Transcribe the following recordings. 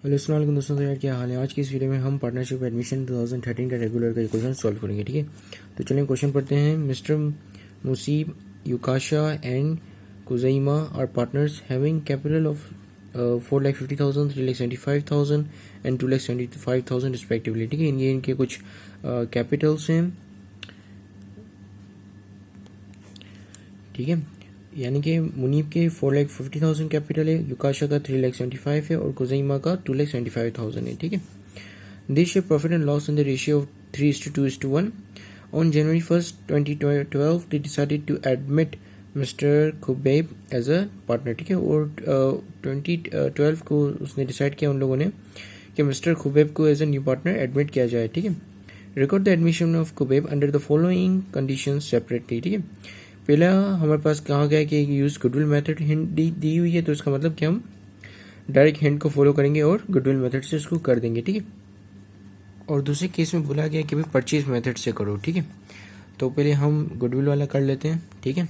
Hello अस्सलाम वालेकुम दोस्तों। तो यार क्या हाल है। आज की इस वीडियो में हम पार्टनरशिप एडमिशन 2013 का रेगुलर का क्वेश्चन सॉल्व करेंगे। ठीक है, तो चलिए क्वेश्चन पढ़ते हैं। Mister Musib, Ukasha and Khuzaima are partners having capital of 4,50,000, 3,75,000 and 2,75,000 respectively. ठीक है, ये इनके कुछ कैपिटल्स हैं। ठीक है, यानी कि मुनीब के 4,50,000 कैपिटल है, युकाशा का 3,75,000 है और कुजैमा का 2,75,000 है। ठीक है, they share profit and loss in the ratio of 3:2:1। On January 1st 2012 they decided to admit mister Khubaib as a partner. ठीक है, और 2012 को उसने डिसाइड किया उन लोगों ने कि मिस्टर खुबैब को as a new partner admit किया जाए। ठीक है, record the admission of Khubaib under the following conditions separately. ठीक है, पहला हमारे पास कहा गया कि यूज गुडविल मेथड हिंट दी हुई है, तो इसका मतलब कि हम डायरेक्ट हिंट को फॉलो करेंगे और गुडविल मेथड से इसको कर देंगे। ठीक है, और दूसरे केस में बोला गया कि भाई परचेज मेथड से करो। ठीक है, तो पहले हम गुडविल वाला कर लेते हैं। ठीक है,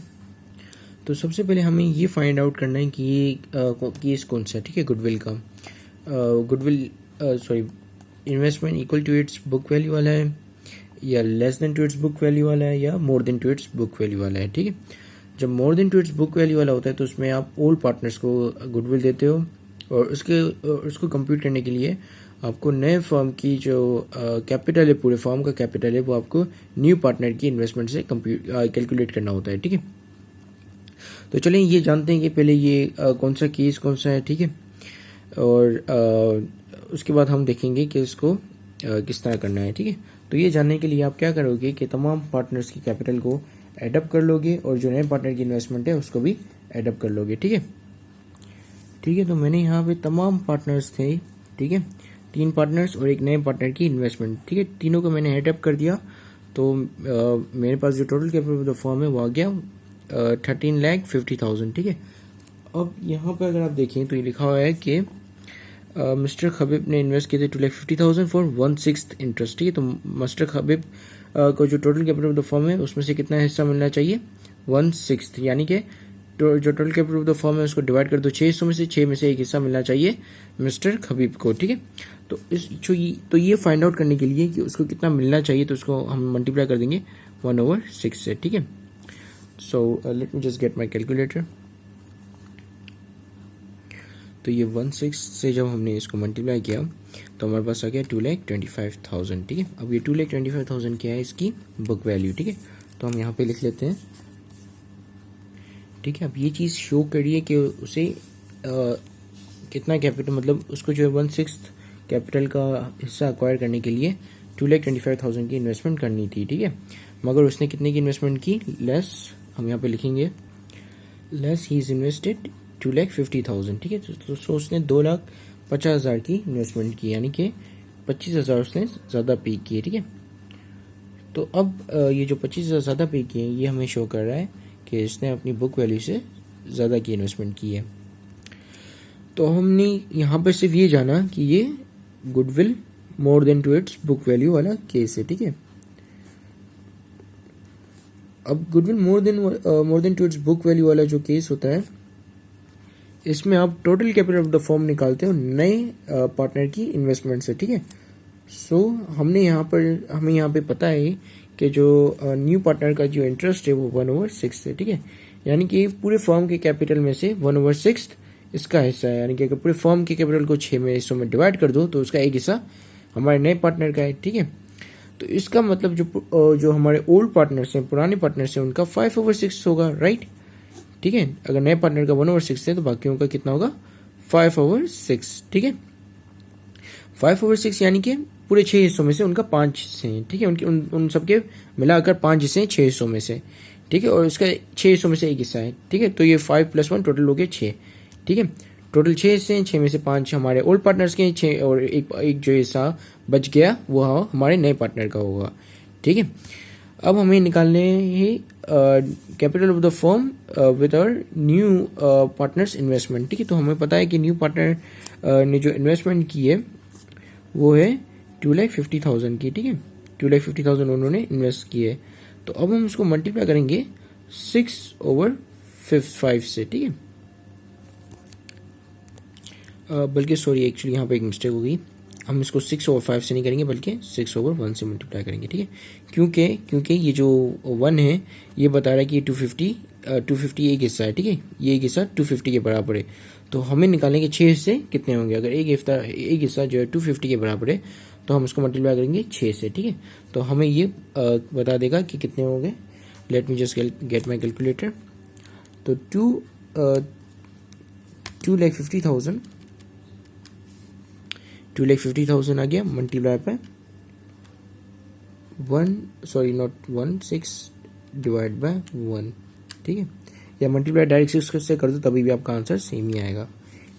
तो सबसे पहले हमें ये फाइंड आउट करना है कि ये केस कौन सा है। ठीक है, गुडविल का goodwill sorry investment equal to its book value वाला है, या less than to its book value वाला है, या more than to its book value वाला है। ठीक है, जब more than to its book value वाला होता है तो उसमें आप ओल्ड पार्टनर्स को गुडविल देते हो, और उसको कंप्यूट करने के लिए आपको नए फर्म की जो कैपिटल है, पूरे फर्म का कैपिटल है, वो आपको न्यू पार्टनर की इन्वेस्टमेंट से कैलकुलेट करना होता है। ठीक है, तो चलिए ये जानते हैं कि पहले ये कौन सा केस कौन सा है। ठीक है, और उसके बाद हम देखेंगे कि इसको किस तरह करना है। ठीक है, तो ये जानने के लिए आप क्या करोगे कि तमाम पार्टनर्स की कैपिटल को एडअप कर लोगे और जो नए पार्टनर की इन्वेस्टमेंट है उसको भी एडअप कर लोगे। ठीक है, ठीक है, तो मैंने यहाँ पे तमाम पार्टनर्स थे। ठीक है, 3 पार्टनर्स और एक नए पार्टनर की इन्वेस्टमेंट। ठीक है, तीनों को मैंने एडअप कर दिया, तो मेरे पास जो total capital of the firm है वो आ गया 13,50,000। ठीक है, अब यहाँ पर अगर आप देखें तो ये लिखा हुआ है कि मिस्टर खबीब ने इन्वेस्ट किए थे 2,50,000 फॉर 1/6 इंटरेस्ट। ठीक है, तो मिस्टर खबीब को जो total capital of the firm है उसमें से कितना हिस्सा मिलना चाहिए, 1/6, यानी कि जो total capital of the firm है उसको डिवाइड कर दो 600 में से, 6 में से एक हिस्सा मिलना चाहिए मिस्टर खबीब को। ठीक है, तो ये फाइंड आउट करने के लिए कि उसको कितना मिलना चाहिए, तो उसको हम मल्टीप्लाई कर देंगे 1/6 से। ठीक है, so let me just get my calculator. तो ये 1/6 से जब हमने इसको मल्टीप्लाई किया तो हमारे पास आ गया 2,25,000। ठीक है, अब ये 2,25,000 क्या है, इसकी बुक वैल्यू। ठीक है, तो हम यहाँ पे लिख लेते हैं। ठीक है, अब ये चीज़ शो करिए कि उसे कितना कैपिटल, मतलब उसको जो है 1/6 कैपिटल का हिस्सा अक्वायर करने के लिए 2,25,000 की इन्वेस्टमेंट करनी थी। ठीक है, मगर उसने कितने की इन्वेस्टमेंट की, लेस, हम यहाँ पे लिखेंगे लेस ही इज इन्वेस्टेड 2,50,000। ठीक है, तो उसने 2,50,000 की इन्वेस्टमेंट की, यानी कि 25,000 उसने ज़्यादा पे किए। ठीक है, तो अब ये जो 25,000 ज़्यादा पे किए ये हमें शो कर रहा है कि इसने अपनी बुक वैल्यू से ज़्यादा की इन्वेस्टमेंट की है। तो हमने यहाँ पर सिर्फ ये जाना कि ये goodwill more than to its book value वाला केस है। ठीक है, अब goodwill more than to its book value वाला जो केस होता है, इसमें आप total capital of the firm निकालते हो नए पार्टनर की इन्वेस्टमेंट से। ठीक है, सो हमें यहाँ पे पता है कि जो न्यू पार्टनर का जो इंटरेस्ट है वो 1/6 है। ठीक है, यानी कि पूरे फर्म के कैपिटल में से 1/6 इसका हिस्सा है, यानी कि अगर पूरे फर्म के कैपिटल को 6 में हिस्सों में डिवाइड कर दो तो उसका एक हिस्सा हमारे नए पार्टनर का है। ठीक है, तो इसका मतलब जो हमारे ओल्ड पार्टनर्स हैं, पुराने पार्टनर्स हैं, उनका 5/6 होगा, राइट। ठीक है, अगर नए पार्टनर का 1/6 है तो बाकियों का कितना होगा, 5/6। ठीक है, 5/6 यानी कि पूरे 6 हिस्सों में से उनका 5 हिस्से हैं। ठीक है, उनके उन सबके मिलाकर 5 हिस्से हैं 6 हिस्सों में से। ठीक है, और इसका 6 हिस्सों में से एक हिस्सा है। ठीक है, तो ये 5 + 1 टोटल हो गया 6। ठीक है, टोटल 6 हिस्से हैं, 6 में से 5 हमारे ओल्ड पार्टनर्स के हैं, 6 और एक जो हिस्सा बच गया वो हमारे नए पार्टनर का होगा। ठीक है, अब हमें निकालने ही capital of the firm with our new partners investment. ठीक है, तो हमें पता है कि न्यू पार्टनर ने जो इन्वेस्टमेंट की है वो है 2,50,000 की। ठीक है, 2,50,000 उन्होंने इन्वेस्ट की है, तो अब हम उसको मल्टीप्लाई करेंगे 6/5 से। ठीक है, बल्कि सॉरी एक्चुअली यहाँ पे एक मिस्टेक हो गई, हम इसको 6/5 से नहीं करेंगे बल्कि 6/1 से मल्टीप्लाई करेंगे, ठीक है। क्योंकि ये जो 1 है ये बता रहा है कि ये 250 एक हिस्सा है, ठीक है, ये एक हिस्सा 250 के बराबर है। तो हमें निकालने के 6 हिस्से कितने होंगे, अगर एक हिस्सा जो है 250 के बराबर है तो हम उसको मल्टीप्लाई करेंगे 6 से, ठीक है। तो हमें ये बता देगा कि कितने होंगे। Let me just get my calculator. तो 2,50,000 आ गया, मल्टीप्लाई पे 6 डिवाइड बाय 1, ठीक है, या मल्टीप्लाई डायरेक्ट 6 से कर दो तभी भी आपका आंसर सेम ही आएगा,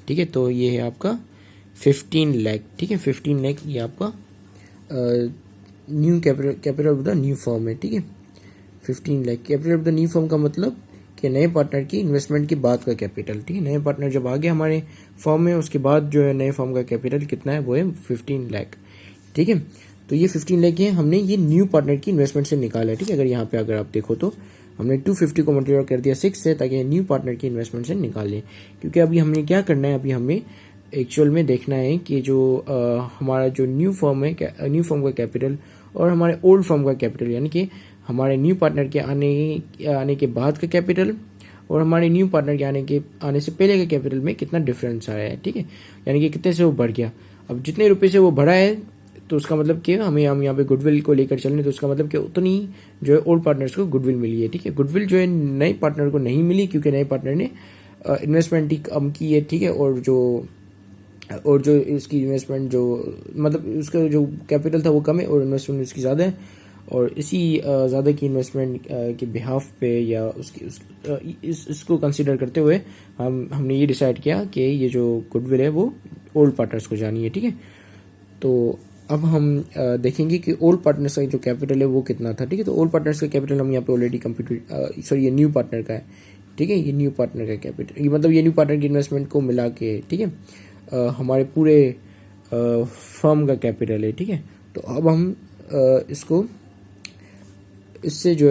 ठीक है। तो ये है आपका 15 लाख, ठीक है, 15 लाख ये आपका new capital of the new firm है, ठीक है। 15 lakh capital of the new firm का मतलब कि नए पार्टनर की इन्वेस्टमेंट के बाद का कैपिटल, ठीक है। नए पार्टनर जब आ गए हमारे फर्म में उसके बाद जो है नए फर्म का कैपिटल कितना है वो है 15 लाख, ठीक है। तो ये 15 लाख है, हमने ये न्यू पार्टनर की इन्वेस्टमेंट से निकाला है, ठीक है। अगर यहाँ पे अगर आप देखो तो हमने 250 को मल्टीप्लाई कर दिया 6 से ताकि न्यू पार्टनर की इन्वेस्टमेंट से निकाल लें। क्योंकि अभी हमने क्या करना है, अभी हमें एक्चुअल में देखना है कि जो हमारा जो न्यू फर्म है, न्यू फर्म का कैपिटल और हमारे ओल्ड फर्म का कैपिटल, यानी कि हमारे न्यू पार्टनर के आने के बाद का कैपिटल और हमारे न्यू पार्टनर के आने से पहले के कैपिटल में कितना डिफरेंस आया है, ठीक है। यानी कि कितने से वो बढ़ गया। अब जितने रुपए से वो बढ़ा है तो उसका मतलब कि हम यहाँ पे गुडविल को लेकर चल रहे हैं, तो उसका मतलब कि उतनी जो है ओल्ड पार्टनर्स को गुडविल मिली है, ठीक है। गुडविल जो है नए पार्टनर को नहीं मिली क्योंकि नए पार्टनर ने इन्वेस्टमेंट ही कम की है, ठीक है। और जो इसकी इन्वेस्टमेंट जो मतलब उसका जो कैपिटल था वो कम है और इन्वेस्टमेंट उसकी ज़्यादा है, और इसी ज़्यादा की इन्वेस्टमेंट के बिहाफ पे या इसको कंसिडर करते हुए हमने ये डिसाइड किया कि ये जो गुडविल है वो ओल्ड पार्टनर्स को जानी है, ठीक है। तो अब हम देखेंगे कि ओल्ड पार्टनर्स का जो कैपिटल है वो कितना था, ठीक है। तो ओल्ड पार्टनर्स का कैपिटल हम यहाँ पे ऑलरेडी ये न्यू पार्टनर का है, ठीक है। ये न्यू पार्टनर का कैपिटल, ये मतलब ये न्यू पार्टनर की इन्वेस्टमेंट को मिला के, ठीक है, हमारे पूरे फर्म का कैपिटल है, ठीक है। तो अब हम इसको इससे जो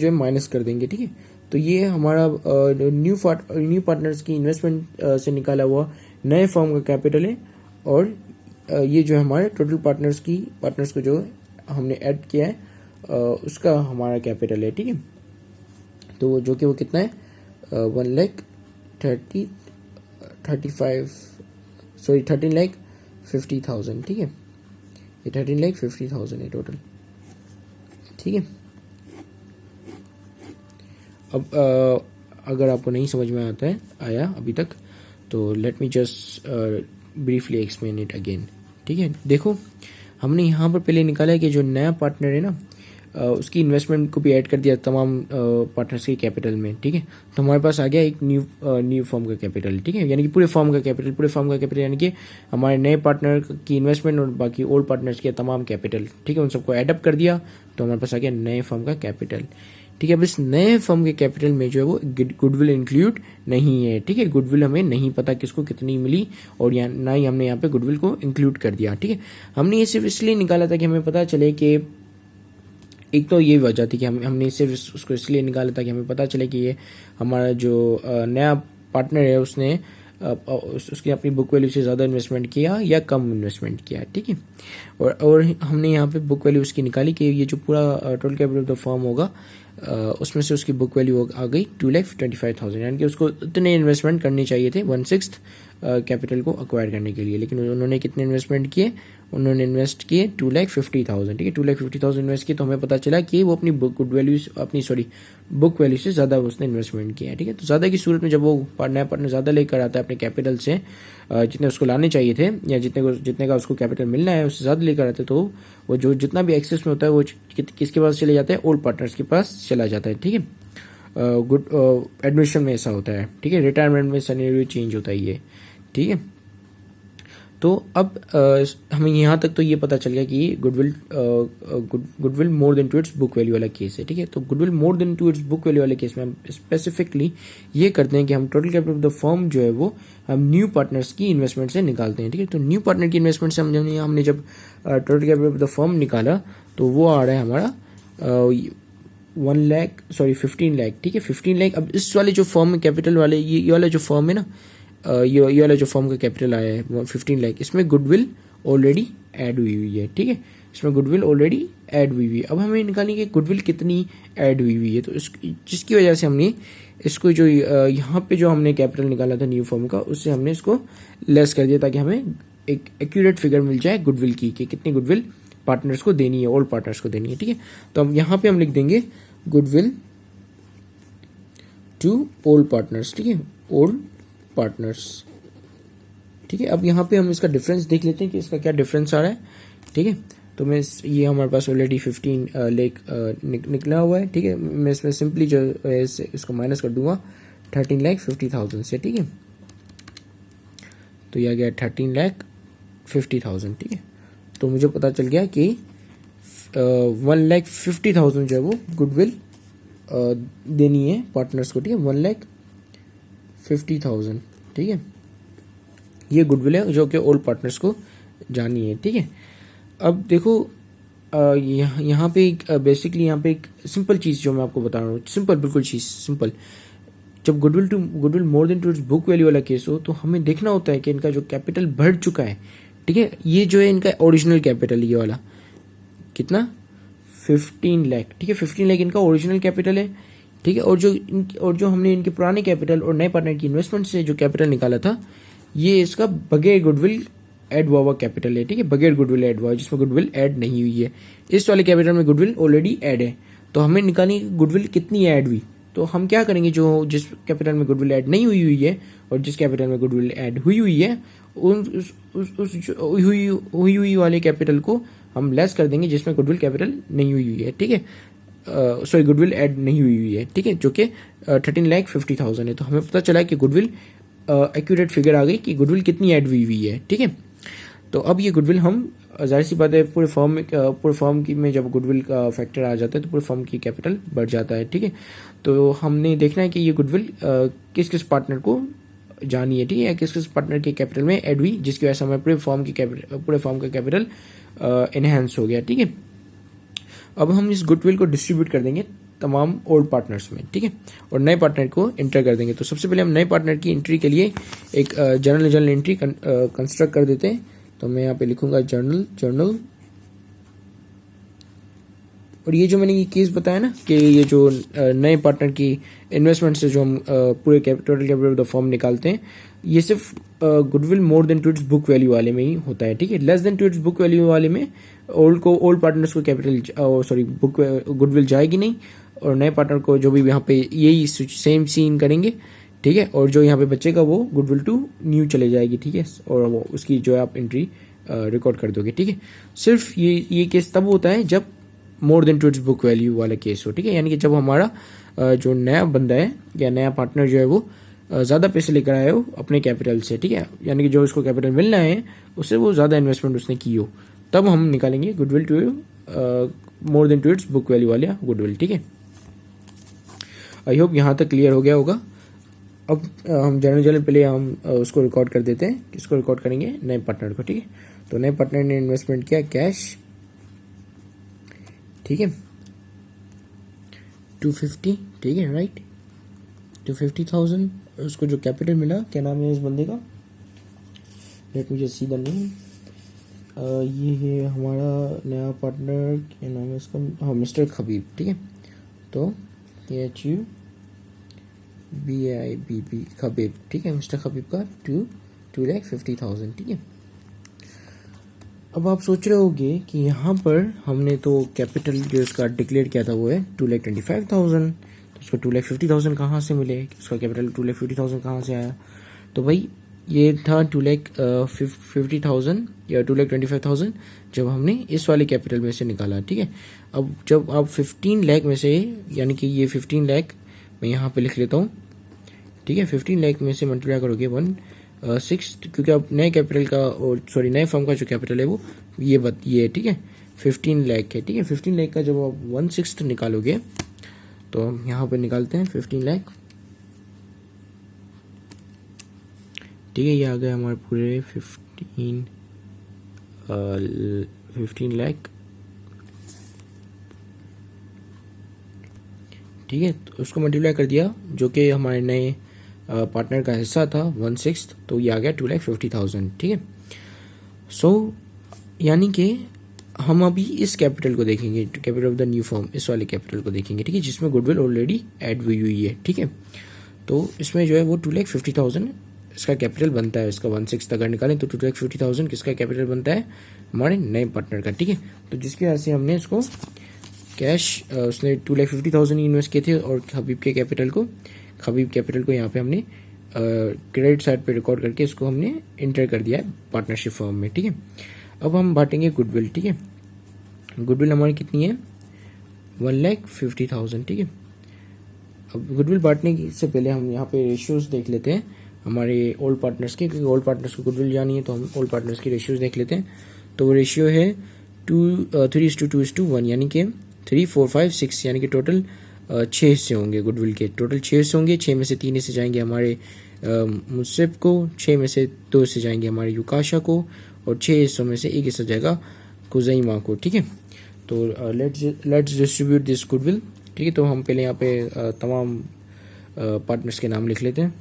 है माइनस कर देंगे, ठीक है। तो ये हमारा न्यू पार्टनर्स की इन्वेस्टमेंट से निकाला हुआ नए फर्म का कैपिटल है, और ये जो है हमारे टोटल पार्टनर्स को जो हमने ऐड किया है उसका हमारा कैपिटल है, ठीक है। तो जो कि वो कितना है 13,50,000, ठीक है। ये 13,50,000 है टोटल, ठीक है। अब अगर आपको नहीं समझ में आया अभी तक, तो let me just briefly explain it again, ठीक है। देखो हमने यहाँ पर पहले निकाला है कि जो नया पार्टनर है ना उसकी इन्वेस्टमेंट को भी ऐड कर दिया तमाम पार्टनर्स के कैपिटल में, ठीक है। तो हमारे पास आ गया एक न्यू फर्म का कैपिटल, ठीक है, यानी कि पूरे फर्म का कैपिटल यानी कि हमारे नए पार्टनर की इन्वेस्टमेंट और बाकी ओल्ड पार्टनर्स के तमाम कैपिटल, ठीक है, उन सबको एडअप कर दिया तो हमारे पास आ गया नए फर्म का कैपिटल, ठीक है। अब इस नए फर्म के कैपिटल में जो है वो गुडविल इंक्लूड नहीं है, ठीक है। गुडविल हमें नहीं पता किसको कितनी मिली और ना ही हमने यहाँ पे गुडविल को इंक्लूड कर दिया, ठीक है। हमने ये सिर्फ इसलिए निकाला था कि हमें पता चले कि एक तो ये वजह थी कि हमने सिर्फ उसको इसलिए निकाला था कि हमें पता चले कि ये हमारा जो नया पार्टनर है उसने उसकी अपनी बुक वैल्यू से ज़्यादा इन्वेस्टमेंट किया या कम इन्वेस्टमेंट किया, ठीक है। और हमने यहाँ पे बुक वैल्यू उसकी निकाली कि ये जो पूरा total capital of the firm होगा उसमें से उसकी बुक वैल्यू आ गई 2,25,000, यानी कि उसको इतने इन्वेस्टमेंट करनी चाहिए थे 1/6 कैपिटल को अक्वायर करने के लिए, लेकिन उन्होंने कितने इन्वेस्टमेंट किए, उन्होंने इन्वेस्ट किए 2,50,000, ठीक है। 2,50,000 इन्वेस्ट किए तो हमें पता चला कि वो अपनी बुक वैल्यू से ज़्यादा उसने इन्वेस्टमेंट किया है, ठीक है। तो ज़्यादा की सूरत में जब वो नया पार्टनर ज़्यादा लेकर आता है अपने कैपिटल से, जितने उसको लाने चाहिए थे या जितने का उसको कैपिटल मिलना है उससे ज़्यादा लेकर आते, तो वो जो जितना भी एक्सेस में होता है वो किसके पास चले जाता है, ओल्ड पार्टनर्स के पास चला जाता है, ठीक है। गुड एडमिशन में ऐसा होता है, ठीक है। रिटायरमेंट में सिनेरियो चेंज होता है ये, ठीक है। तो अब हमें यहाँ तक तो ये पता चल गया कि goodwill more than to its book value वाला केस है, ठीक है। तो goodwill more than to its book value वाले केस में हम स्पेसिफिकली ये करते हैं कि हम total capital of the firm जो है वो हम न्यू पार्टनर्स की इन्वेस्टमेंट से निकालते हैं, ठीक है। तो न्यू पार्टनर की इन्वेस्टमेंट से हमने जब total capital of the firm निकाला तो वो आ रहा है हमारा 15 लाख, ठीक है, 15 लाख। अब इस वाले जो फर्म कैपिटल वाले ये वाला जो फर्म है ना, ये वाला जो फर्म का कैपिटल आया है 15 लाख, इसमें गुडविल ऑलरेडी ऐड हुई हुई है, ठीक है, इसमें गुडविल ऑलरेडी ऐड हुई हुई है। अब हमें निकालनी है कि गुडविल कितनी ऐड हुई हुई है, तो जिसकी वजह से हमने इसको जो यहाँ पे जो हमने कैपिटल निकाला था न्यू फर्म का, उससे हमने इसको लेस कर दिया ताकि हमें एक एक्यूरेट फिगर मिल जाए गुडविल की कि कितनी गुडविल पार्टनर्स को देनी है, ऑल पार्टनर्स को देनी है, ठीक है। तो हम यहाँ पे हम लिख देंगे गुडविल टू ऑल पार्टनर्स, ठीक है, ऑल पार्टनर्स, ठीक है। अब यहाँ पे हम इसका डिफरेंस देख लेते हैं कि इसका क्या डिफरेंस आ रहा है, ठीक है। तो मैं ये हमारे पास ऑलरेडी 15 लाख निकला हुआ है, ठीक है। मैं इसमें सिंपली जो है इसको माइनस कर दूंगा 13,50,000 से, ठीक है। तो यह गया 13,50,000, ठीक है। तो मुझे पता चल गया कि 1,50,000 जो है वो गुडविल देनी है पार्टनर्स को, ठीक है, 1,50,000, ठीक है। ये गुडविल है जो कि ऑल पार्टनर्स को जानी है, ठीक है। अब देखो यहाँ पे बेसिकली यहाँ पे एक सिंपल चीज़ जो मैं आपको बता रहा हूँ, सिंपल, बिल्कुल चीज़ सिंपल। जब goodwill more than to its book value वाला केस हो तो हमें देखना होता है कि इनका जो कैपिटल बढ़ चुका है, ठीक है। ये जो है इनका ओरिजिनल कैपिटल, ये वाला कितना 15 लाख, ठीक है, 15 लाख इनका ओरिजिनल कैपिटल है, ठीक है। और जो हमने इनके पुराने कैपिटल और नए पार्टनर की इन्वेस्टमेंट से जो कैपिटल निकाला था, ये इसका बगैर गुडविल ऐड हुआ कैपिटल है, ठीक है, बगैर गुडविल ऐड हुआ, जिसमें गुडविल ऐड नहीं हुई है। इस वाले कैपिटल में गुडविल ऑलरेडी ऐड है, तो हमें निकालनी गुडविल कितनी ऐड हुई। तो हम क्या करेंगे, जो जिस कैपिटल में गुडविल ऐड नहीं हुई है और जिस कैपिटल में गुडविल ऐड हुई है उस हुई वाले कैपिटल को हम लेस कर देंगे जिसमें गुडविल कैपिटल नहीं हुई है, ठीक है, सॉरी गुडविल ऐड नहीं हुई है, ठीक है, जो कि 13,50,000 है। तो हमें पता चला कि गुडविल एक्यूरेट फिगर आ गई कि गुडविल कितनी ऐड हुई है, ठीक है। तो अब ये गुडविल हम जाहिर सी बात है पूरे फर्म की में जब गुडविल का फैक्टर आ जाता है तो पूरे फर्म की कैपिटल बढ़ जाता है, ठीक है। तो हमने देखना है कि ये गुडविल किस किस पार्टनर को जानी है, ठीक है, किस किस पार्टनर के कैपिटल में ऐड हुई, जिसकी वजह से हमें पूरे फर्म का कैपिटल एनहेंस हो गया, ठीक है। अब हम इस गुडविल को डिस्ट्रीब्यूट कर देंगे तमाम ओल्ड पार्टनर्स में, ठीक है, और नए पार्टनर को एंटर कर देंगे। तो सबसे पहले हम नए पार्टनर की एंट्री के लिए एक जर्नल एंट्री कंस्ट्रक्ट कर देते हैं। तो मैं यहाँ पे लिखूंगा जर्नल, और ये जो मैंने ये केस बताया ना कि ये जो नए पार्टनर की इन्वेस्टमेंट से जो हम पूरे total capital of the firm निकालते हैं, ये सिर्फ goodwill more than to its book value वाले में ही होता है, ठीक है। Less than to its book value वाले में ओल्ड पार्टनर्स को कैपिटल सॉरी गुडविल जाएगी नहीं, और नए पार्टनर को जो भी यहाँ पे यही सेम सीन करेंगे, ठीक है, और जो यहाँ पे बचेगा वो गुडविल टू न्यू चले जाएगी, ठीक है, और वो उसकी जो है आप एंट्री रिकॉर्ड कर दोगे, ठीक है। सिर्फ ये केस तब होता है जब more than to its book value वाला केस हो, ठीक है, यानी कि जब हमारा जो नया बंदा है या नया पार्टनर जो है वो ज़्यादा पैसे लेकर आए हो अपने कैपिटल से, ठीक है, यानी कि जो उसको कैपिटल मिलना है उससे वो ज़्यादा इन्वेस्टमेंट उसने की हो, तब हम निकालेंगे goodwill to more than to its book value वाला गुडविल, ठीक है। आई होप यहाँ तक क्लियर हो गया होगा। अब हम जनरल पहले हम उसको रिकॉर्ड कर देते हैं, किसको रिकॉर्ड करेंगे, नए पार्टनर को, ठीक है। तो नए पार्टनर ने इन्वेस्टमेंट किया कैश, ठीक है, 250, ठीक है, राइट, 250,000। उसको जो कैपिटल मिला, क्या नाम है इस बंदे का, let me just see the name, ये है हमारा नया पार्टनर, क्या नाम है इसका, हाँ, मिस्टर खबीब, ठीक है। तो HUBIBB खबीब, ठीक है, मिस्टर खबीब का 2,50,000, ठीक है। अब आप सोच रहे होगे कि यहाँ पर हमने तो कैपिटल जो इसका डिक्लेयर किया था वो है 2,25,000, तो उसको 2,50,000 कहाँ से मिले, उसका कैपिटल 2,50,000 कहाँ से आया। तो भाई ये था 2,50,000 या 2,25,000 जब हमने इस वाले कैपिटल में से निकाला, ठीक है। अब जब आप 15 लाख में से, यानी कि ये 15 लाख मैं यहाँ पे लिख लेता हूँ, ठीक है, 15 लाख में से मल्टीप्लाई करोगे 1/6, क्योंकि अब नए कैपिटल का और सॉरी नए फर्म का जो कैपिटल है वो ये है, ठीक है, 15 लाख है, ठीक है। 15 लाख का जब आप 1/6 निकालोगे तो हम यहाँ पे निकालते हैं 15 लाख, ठीक है, ये आ गए हमारे पूरे 15 लाख, ठीक है। तो उसको मल्टीप्लाई कर दिया जो कि हमारे नए पार्टनर का हिस्सा था 1/6, तो ये आ गया 2,50,000, ठीक है। सो यानी कि हम अभी इस कैपिटल को देखेंगे, capital of the new firm, इस वाले कैपिटल को देखेंगे, ठीक है, जिसमें गुडविल ऑलरेडी ऐड हुई हुई है, ठीक है। तो इसमें जो है वो 2,50,000 इसका कैपिटल बनता है। इसका 1/6 अगर निकालें तो 2,50,000 किसका कैपिटल बनता है, हमारे नए पार्टनर का, ठीक है। तो जिसकी वजह से हमने इसको कैश, उसने 2,50,000 इन्वेस्ट किए थे और खबीब कैपिटल को यहाँ पे हमने क्रेडिट साइड पे रिकॉर्ड करके इसको हमने इंटर कर दिया है पार्टनरशिप फर्म में, ठीक है। अब हम बांटेंगे गुडविल, ठीक है। गुडविल हमारी कितनी है, 1,50,000, ठीक है। अब गुडविल बांटने से पहले हम यहाँ पे रेशियोज देख लेते हैं हमारे ओल्ड पार्टनर्स के, क्योंकि ओल्ड पार्टनर्स को गुडविल जानी है तो हम ओल्ड पार्टनर्स की रेशियोज देख लेते हैं। तो वो रेशियो है 3:2:1, यानी कि 3, 4, 5, 6, यानी कि टोटल 6 हिस्से होंगे गुडविल के। टोटल 6 हिस्से होंगे, 6 में से 3 हिस्से जाएंगे हमारे मुसैब को, 6 में से 2 हिस्से जाएंगे हमारे युकाशा को, और 6 हिस्सों में से 1 हिस्सा जाएगा कुजैमा को, ठीक है। तो लेट्स डिस्ट्रीब्यूट दिस गुडविल, ठीक है। तो हम पहले यहाँ पे तमाम पार्टनर्स के नाम लिख लेते हैं,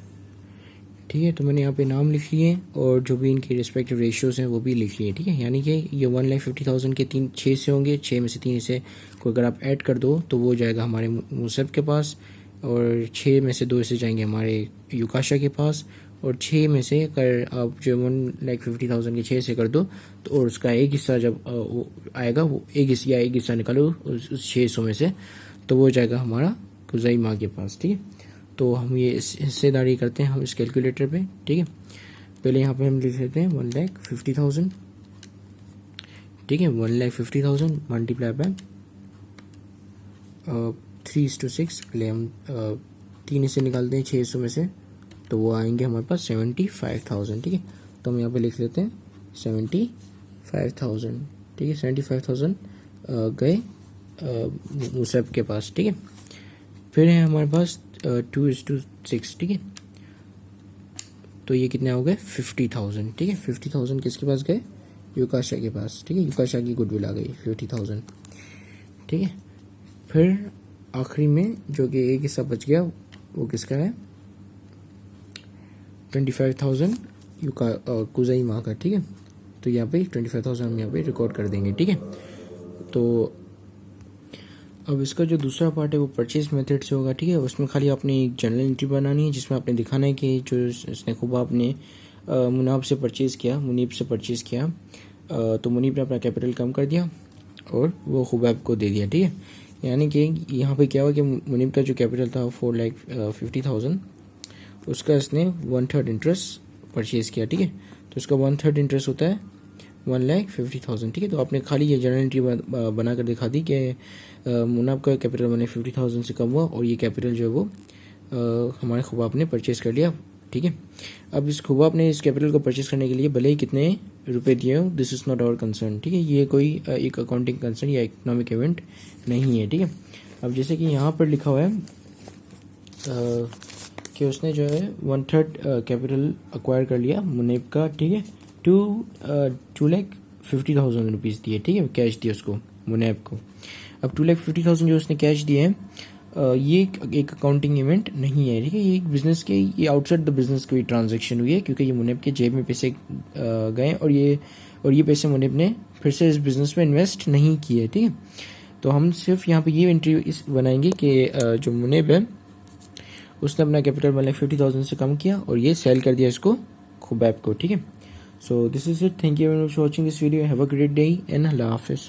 ठीक है। तो मैंने यहाँ पे नाम लिख लिए और जो भी इनकी रिस्पेक्टिव रेशियोज हैं वो भी लिख लिए, ठीक है। यानी कि ये 1,50,000 के 6 हिस्से होंगे, 6 में से 3 हिस्से को अगर आप ऐड कर दो तो वो जाएगा हमारे मुसैब के पास, और 6 में से 2 हिस्से जाएंगे हमारे युकाशा के पास, और 6 में से अगर आप जो 1,50,000 के 6 हिस्से कर दो तो और उसका एक हिस्सा जब आएगा, वो एक हिस्सा निकालो उस 6 हिस्सों में से, तो वो जाएगा हमारा कुजैमा के पास, ठीक है। तो हम ये हिस्सेदारी करते हैं हम इस कैलकुलेटर पे, ठीक है। पहले यहाँ पे हम लिख लेते हैं 1,50,000, ठीक है। 1,50,000 मल्टीप्लाई बाय 3:6। पहले हम 3 हिस्से निकालते हैं 6 हिस्सों में से, तो वो आएंगे हमारे पास 75,000, ठीक है। तो हम यहाँ पे लिख लेते हैं 75,000, ठीक है। 75,000 गए मुसैब के पास, ठीक है। फिर है हमारे पास 2:6, ठीक है। तो ये कितने हो गए 50,000, ठीक है। 50,000 किसके पास गए, युकाशा के पास, ठीक है। युकाशा की गुडविल आ गई 50,000, ठीक है। फिर आखिरी में जो कि एक हिस्सा बच गया वो किसका है, 25,000 कुजैमा का, ठीक है। तो यहाँ पे 25,000 हम यहाँ पे रिकॉर्ड कर देंगे, ठीक है। तो अब इसका जो दूसरा पार्ट है वो परचेज मेथड से होगा, ठीक है। उसमें खाली आपने एक जनरल एंट्री बनानी है जिसमें आपने दिखाना है कि जो इसने खुबाब ने मुनीब से परचेज़ किया, तो मुनीब ने अपना कैपिटल कम कर दिया और वो खुबाब को दे दिया, ठीक है। यानी कि यहाँ पे क्या हुआ कि मुनीब का जो कैपिटल था 4,50,000, उसका इसने 1/3 इंटरेस्ट परचेज़ किया, ठीक है। तो उसका 1/3 इंटरेस्ट होता है 1,50,000, ठीक है। तो आपने खाली ये जनरल एंट्री बना कर दिखा दी कि मुनाब का कैपिटल 1,50,000 से कम हुआ और ये कैपिटल जो है वो हमारे खुबाब ने परचेज़ कर लिया, ठीक है। अब इस खुबाब ने इस कैपिटल को परचेज़ करने के लिए भले ही कितने रुपए दिए हो, this is not our concern, ठीक है। ये कोई एक अकाउंटिंग कंसर्न या इकोनॉमिक इवेंट नहीं है, ठीक है। अब जैसे कि यहाँ पर लिखा हुआ है कि उसने जो है 1/3 कैपिटल अक्वायर कर लिया मुनीब का, ठीक है। 2,50,000 रुपीज़ दिए, ठीक है, कैश दिए उसको मुनीब को। अब 2,50,000 जो उसने कैश दिए हैं, ये एक अकाउंटिंग इवेंट नहीं है, ठीक है। ये एक बिजनेस के, ये आउटसाइड द बिजनेस कोई ट्रांजैक्शन हुई है, क्योंकि ये मुनीब के जेब में पैसे गए और ये पैसे मुनीब ने फिर से इस बिजनेस में इन्वेस्ट नहीं किए, ठीक है। तो हम सिर्फ यहाँ पे ये एंट्री इस बनाएंगे कि जो मुनीब है उसने अपना कैपिटल 1,50,000 से कम किया और ये सेल कर दिया इसको खुबाब को, ठीक है। So this is it, thank you very much for watching this video, have a great day and अल्लाह हाफिज़।